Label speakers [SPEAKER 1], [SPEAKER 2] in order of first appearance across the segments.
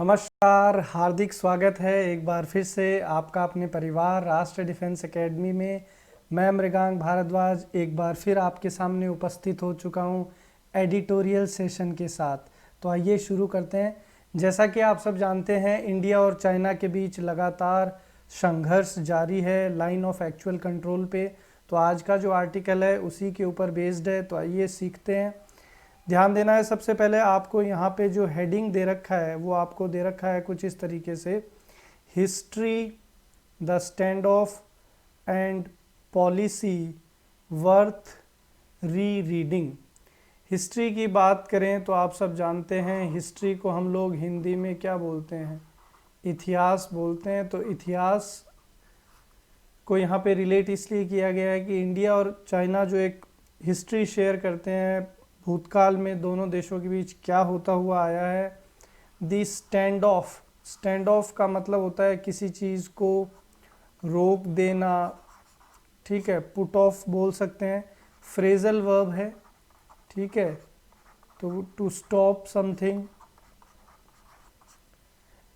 [SPEAKER 1] नमस्कार, हार्दिक स्वागत है एक बार फिर से आपका अपने परिवार राष्ट्रीय डिफेंस एकेडमी में। मैं मृगांक भारद्वाज एक बार फिर आपके सामने उपस्थित हो चुका हूं एडिटोरियल सेशन के साथ। तो आइए शुरू करते हैं। जैसा कि आप सब जानते हैं, इंडिया और चाइना के बीच लगातार संघर्ष जारी है लाइन ऑफ एक्चुअल कंट्रोल पे। तो आज का जो आर्टिकल है उसी के ऊपर बेस्ड है। तो आइए सीखते हैं। ध्यान देना है, सबसे पहले आपको यहाँ पे जो हेडिंग दे रखा है वो आपको दे रखा है कुछ इस तरीके से, history the stand of and policy worth re reading. History की बात करें तो आप सब जानते हैं हिस्ट्री को हम लोग हिंदी में क्या बोलते हैं, इतिहास बोलते हैं। तो इतिहास को यहाँ पे रिलेट इसलिए किया गया है कि इंडिया और चाइना जो एक हिस्ट्री शेयर करते हैं, भूतकाल में दोनों देशों के बीच क्या होता हुआ आया है। दी स्टैंड ऑफ का मतलब होता है किसी चीज़ को रोक देना, ठीक है, पुट ऑफ बोल सकते हैं। फ्रेजल वर्ब है, ठीक है, तो to stop something.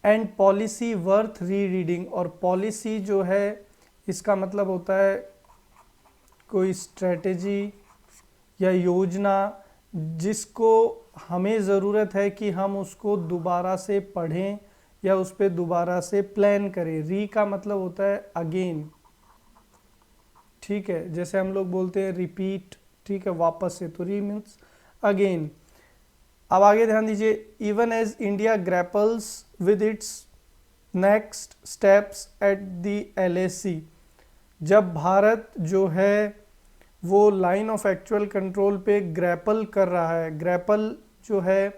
[SPEAKER 1] And policy worth re reading, और पॉलिसी जो है इसका मतलब होता है कोई स्ट्रेटेजी या योजना जिसको हमें ज़रूरत है कि हम उसको दोबारा से पढ़ें या उस पर दोबारा से प्लान करें। री का मतलब होता है अगेन, ठीक है, जैसे हम लोग बोलते हैं रिपीट, ठीक है, वापस से, तो री मीन्स अगेन। अब आगे ध्यान दीजिए, even as India grapples with its next steps at the LAC, जब भारत जो है वो लाइन ऑफ एक्चुअल कंट्रोल पे ग्रैपल कर रहा है। ग्रैपल जो है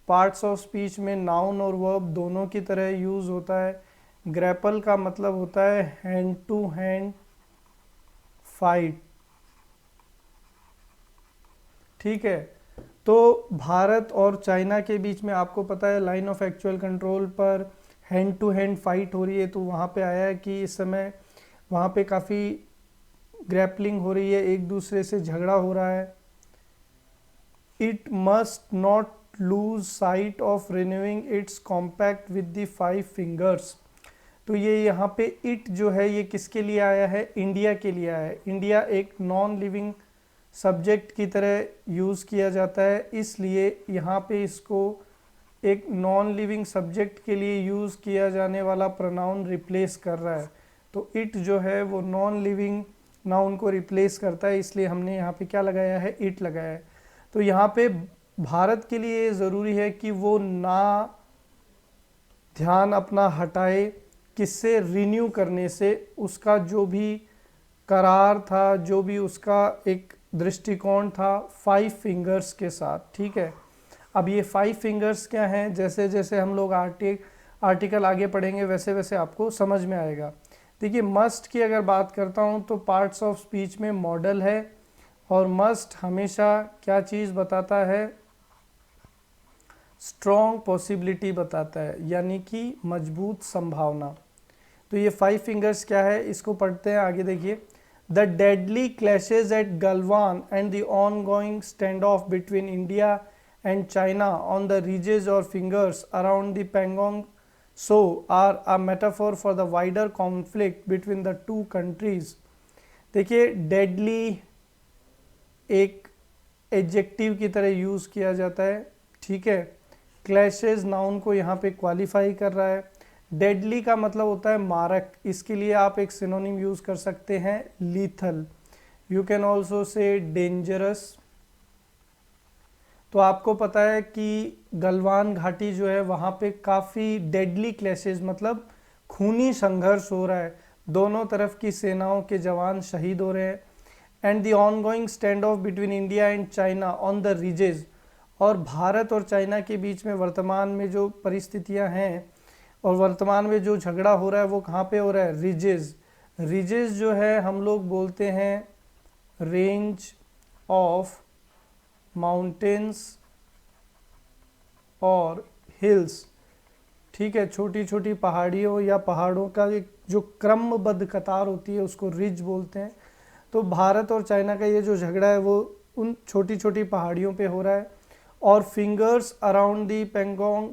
[SPEAKER 1] पार्ट्स ऑफ स्पीच में नाउन और वर्ब दोनों की तरह यूज़ होता है। ग्रैपल का मतलब होता है हैंड टू हैंड फाइट, ठीक है। तो भारत और चाइना के बीच में आपको पता है लाइन ऑफ एक्चुअल कंट्रोल पर हैंड टू हैंड फाइट हो रही है। तो वहाँ पे आया है कि इस समय वहाँ पे काफ़ी ग्रैपलिंग हो रही है, एक दूसरे से झगड़ा हो रहा है। It must not lose sight of renewing it's compact with the 5 fingers. तो ये यहाँ पे इट जो है ये किसके लिए आया है, इंडिया के लिए आया है। इंडिया एक नॉन लिविंग सब्जेक्ट की तरह यूज़ किया जाता है, इसलिए यहाँ पे इसको एक नॉन लिविंग सब्जेक्ट के लिए यूज़ किया जाने वाला प्रोनाउन रिप्लेस कर रहा है। तो इट जो है वो नॉन लिविंग नाउन को रिप्लेस करता है, इसलिए हमने यहाँ पे क्या लगाया है, इट लगाया है। तो यहाँ पे भारत के लिए ज़रूरी है कि वो ना ध्यान अपना हटाए किससे, रिन्यू करने से, उसका जो भी करार था, जो भी उसका एक दृष्टिकोण था 5 फिंगर्स के साथ, ठीक है। अब ये 5 फिंगर्स क्या हैं, जैसे जैसे हम लोग आर्टिकल आगे पढ़ेंगे वैसे वैसे आपको समझ में आएगा। देखिए, मस्ट की अगर बात करता हूँ तो पार्ट्स ऑफ स्पीच में मॉडल है, और मस्ट हमेशा क्या चीज़ बताता है, स्ट्रॉन्ग पॉसिबिलिटी बताता है, यानी कि मजबूत संभावना। तो ये 5 फिंगर्स क्या है, इसको पढ़ते हैं आगे। देखिए, the deadly clashes at Galwan and the ongoing stand off between India and China on the ridges और fingers around the Pangong so are a metaphor for the wider conflict between the two countries। देखिए, deadly एक adjective की तरह use किया जाता है, ठीक है। क्लैशेज नाउन को यहाँ पे क्वालिफाई कर रहा है। डेडली का मतलब होता है मारक, इसके लिए आप एक सिनोनिम यूज़ कर सकते हैं lethal. You can also say dangerous. तो आपको पता है कि गलवान घाटी जो है वहाँ पे काफ़ी डेडली क्लैशेज मतलब खूनी संघर्ष हो रहा है, दोनों तरफ की सेनाओं के जवान शहीद हो रहे हैं। And the ongoing stand off between India and China on the ridges, और भारत और चाइना के बीच में वर्तमान में जो परिस्थितियां हैं और वर्तमान में जो झगड़ा हो रहा है वो कहाँ पे हो रहा है, रीजेज। रीजेज जो है हम लोग बोलते हैं रेंज ऑफ माउंटेन्स और हिल्स, ठीक है, छोटी छोटी पहाड़ियों या पहाड़ों का एक जो क्रमबद्ध कतार होती है उसको रिज बोलते हैं। तो भारत और चाइना का ये जो झगड़ा है वो उन छोटी छोटी पहाड़ियों पे हो रहा है। और fingers around the Pangong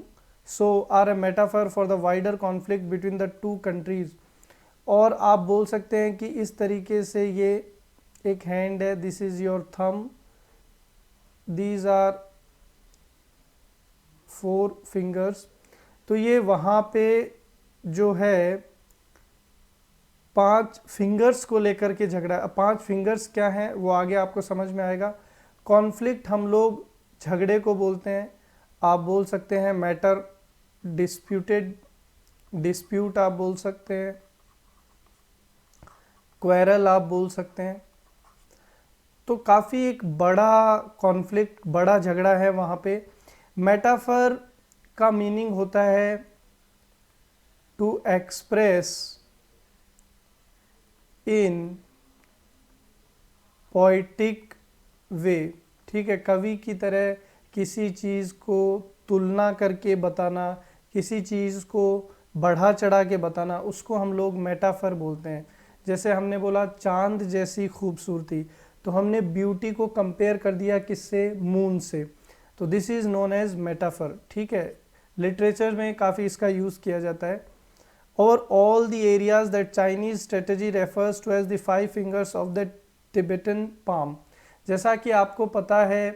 [SPEAKER 1] Tso are a metaphor for the wider conflict between the two countries. और आप बोल सकते हैं कि इस तरीके से ये एक हैंड है, this is your thumb, these are 4 fingers. तो ये वहाँ पे जो है 5 फिंगर्स को लेकर के झगड़ा। 5 फिंगर्स क्या हैं वो आगे आपको समझ में आएगा। कॉन्फ्लिक्ट हम लोग झगड़े को बोलते हैं, आप बोल सकते हैं मैटर, डिस्प्यूटेड, डिस्प्यूट आप बोल सकते हैं, क्वेरल आप बोल सकते हैं। तो काफ़ी एक बड़ा कॉन्फ्लिक्ट, बड़ा झगड़ा है वहाँ पे। मेटाफर का मीनिंग होता है to express in poetic way, ठीक है, कवि की तरह किसी चीज़ को तुलना करके बताना, किसी चीज़ को बढ़ा चढ़ा के बताना, उसको हम लोग मेटाफर बोलते हैं। जैसे हमने बोला चांद जैसी खूबसूरती, तो हमने ब्यूटी को कंपेयर कर दिया किससे, मून से, तो this is known as metaphor, ठीक है। लिटरेचर में काफ़ी इसका यूज़ किया जाता है। और all the areas that Chinese strategy refers to as the 5 fingers of the Tibetan palm. जैसा कि आपको पता है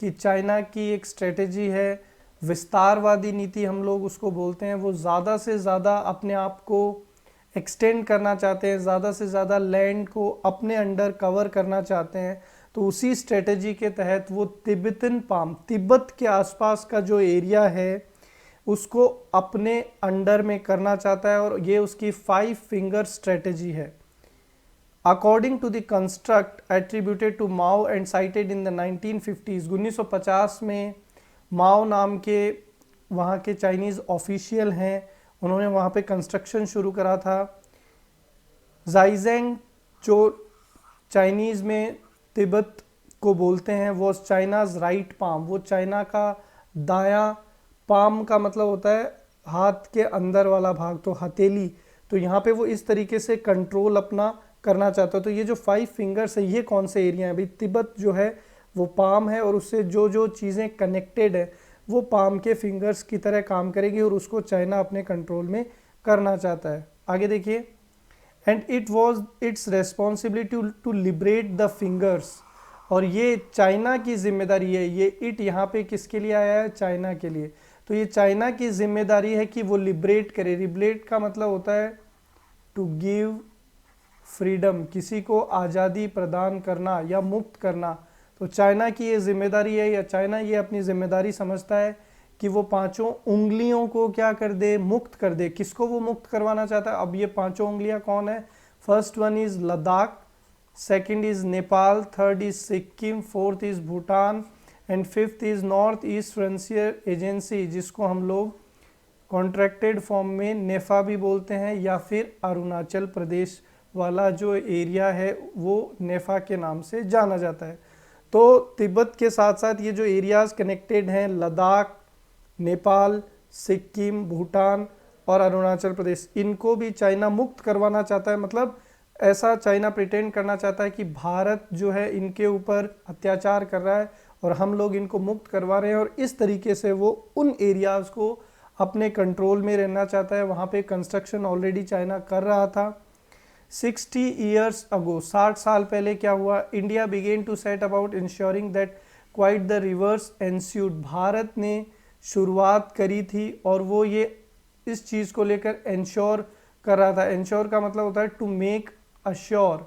[SPEAKER 1] कि चाइना की एक स्ट्रेटजी है, विस्तारवादी नीति हम लोग उसको बोलते हैं। वो ज़्यादा से ज़्यादा अपने आप को एक्सटेंड करना चाहते हैं, ज़्यादा से ज़्यादा लैंड को अपने अंडर कवर करना चाहते हैं। तो उसी स्ट्रेटजी के तहत वो तिब्बतन पाम, तिब्बत के आसपास का जो एरिया है उसको अपने अंडर में करना चाहता है, और ये उसकी 5 फिंगर स्ट्रेटजी है। According to the construct attributed to Mao and cited in the 1950s, 1950 में माओ नाम के वहाँ के चाइनीज़ ऑफिशियल हैं, उन्होंने वहाँ पे कंस्ट्रक्शन शुरू करा था। जाइजेंग जो चाइनीज़ में तिब्बत को बोलते हैं, वो चाइनाज राइट पाम, वो चाइना का दायां, पाम का मतलब होता है हाथ के अंदर वाला भाग, तो हथेली। तो यहाँ पे वो इस तरीके से कंट्रोल अपना करना चाहता है। तो ये जो 5 फिंगर्स है ये कौन से एरिया है भाई, तिब्बत जो है वो पाम है, और उससे जो जो चीज़ें कनेक्टेड है वो पाम के फिंगर्स की तरह काम करेगी, और उसको चाइना अपने कंट्रोल में करना चाहता है। आगे देखिए, and it was its responsibility to liberate the fingers, और ये चाइना की जिम्मेदारी है। ये इट यहाँ पे किसके लिए आया है, चाइना के लिए। तो ये चाइना की जिम्मेदारी है कि वो लिबरेट करे। लिबरेट का मतलब होता है टू गिव फ्रीडम, किसी को आज़ादी प्रदान करना या मुक्त करना। तो चाइना की ये जिम्मेदारी है, या चाइना ये अपनी जिम्मेदारी समझता है कि वो 5 उंगलियों को क्या कर दे, मुक्त कर दे। किसको वो मुक्त करवाना चाहता है, अब ये 5 उंगलियां कौन है, first one is Ladakh, second is Nepal, third is Sikkim, fourth is Bhutan, and fifth is north east frontier agency, जिसको हम लोग कॉन्ट्रैक्टेड फॉर्म में नेफा भी बोलते हैं, या फिर अरुणाचल प्रदेश वाला जो एरिया है वो नेफा के नाम से जाना जाता है। तो तिब्बत के साथ साथ ये जो एरियाज़ कनेक्टेड हैं, लद्दाख, नेपाल, सिक्किम, भूटान और अरुणाचल प्रदेश, इनको भी चाइना मुक्त करवाना चाहता है। मतलब ऐसा चाइना प्रिटेंड करना चाहता है कि भारत जो है इनके ऊपर अत्याचार कर रहा है और हम लोग इनको मुक्त करवा रहे हैं, और इस तरीके से वो उन एरियाज़ को अपने कंट्रोल में रहना चाहता है। वहाँ पे कंस्ट्रक्शन ऑलरेडी चाइना कर रहा था। 60 ईयर्स अगो, 60 साल पहले क्या हुआ, India began to set about ensuring that quite the reverse ensued. Bharat ने शुरुआत करी थी और वो ये इस चीज़ को लेकर इंश्योर कर रहा था। इंश्योर का मतलब होता है टू मेक अश्योर,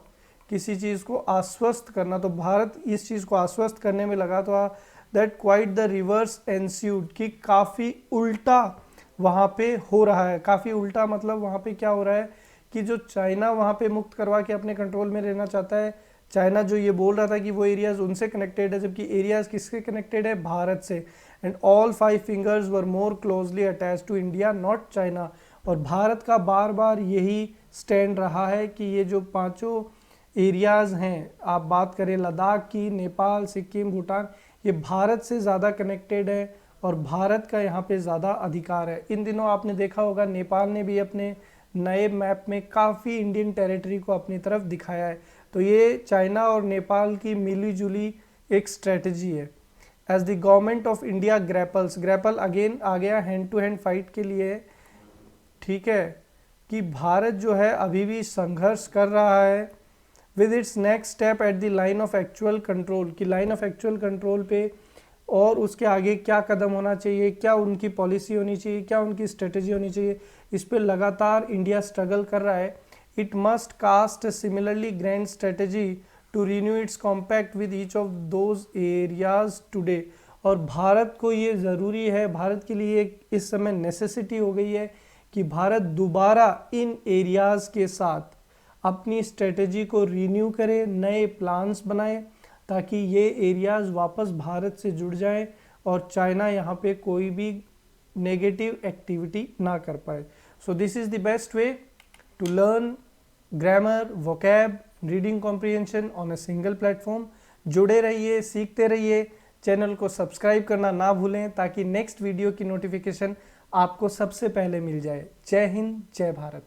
[SPEAKER 1] किसी चीज़ को आश्वस्त करना। तो भारत इस चीज़ को आश्वस्त करने में लगा था दैट क्वाइट द रिवर्स एंस्यूड, कि काफ़ी उल्टा वहाँ पे हो रहा है। काफ़ी उल्टा मतलब वहाँ पे क्या हो रहा है कि जो चाइना वहाँ पे मुक्त करवा के अपने कंट्रोल में रहना चाहता है, चाइना जो ये बोल रहा था कि वो एरियाज उनसे कनेक्टेड है, जबकि एरियाज किससे कनेक्टेड है, भारत से। And all 5 fingers were more closely attach to India not China. और भारत का बार बार यही स्टैंड रहा है कि ये जो 5 एरियाज हैं, आप बात करें लद्दाख की, नेपाल, सिक्किम, भूटान, ये भारत से ज़्यादा कनेक्टेड है और भारत का यहाँ पे ज़्यादा अधिकार है। इन दिनों आपने देखा होगा नेपाल ने भी अपने नए मैप में काफ़ी इंडियन टेरिटरी को अपनी तरफ दिखाया है। तो ये चाइना और नेपाल की मिली जुली एक स्ट्रेटजी है। As the government of India grapples, grapple again आ गया हैंड टू हैंड फाइट के लिए, ठीक है, कि भारत जो है अभी भी संघर्ष कर रहा है with its next step at the line of actual control, कि लाइन ऑफ एक्चुअल कंट्रोल पे और उसके आगे क्या कदम होना चाहिए, क्या उनकी पॉलिसी होनी चाहिए, क्या उनकी स्ट्रेटेजी होनी चाहिए, इस पर लगातार इंडिया स्ट्रगल कर रहा है। It must cast similarly grand strategy to renew its compact with each of those areas today, और भारत को ये ज़रूरी है, भारत के लिए इस समय नेसेसिटी हो गई है कि भारत दोबारा इन एरियाज़ के साथ अपनी स्ट्रेटेजी को रिन्यू करे, नए प्लान्स बनाए, ताकि ये एरियाज़ वापस भारत से जुड़ जाएं और चाइना यहाँ पे कोई भी नेगेटिव एक्टिविटी ना कर पाए। So this is the best way to learn grammar, vocab, reading comprehension on a single platform. जुड़े रहिए, सीखते रहिए, चैनल को सब्सक्राइब करना ना भूलें ताकि नेक्स्ट वीडियो की नोटिफिकेशन आपको सबसे पहले मिल जाए। जय हिंद, जय भारत।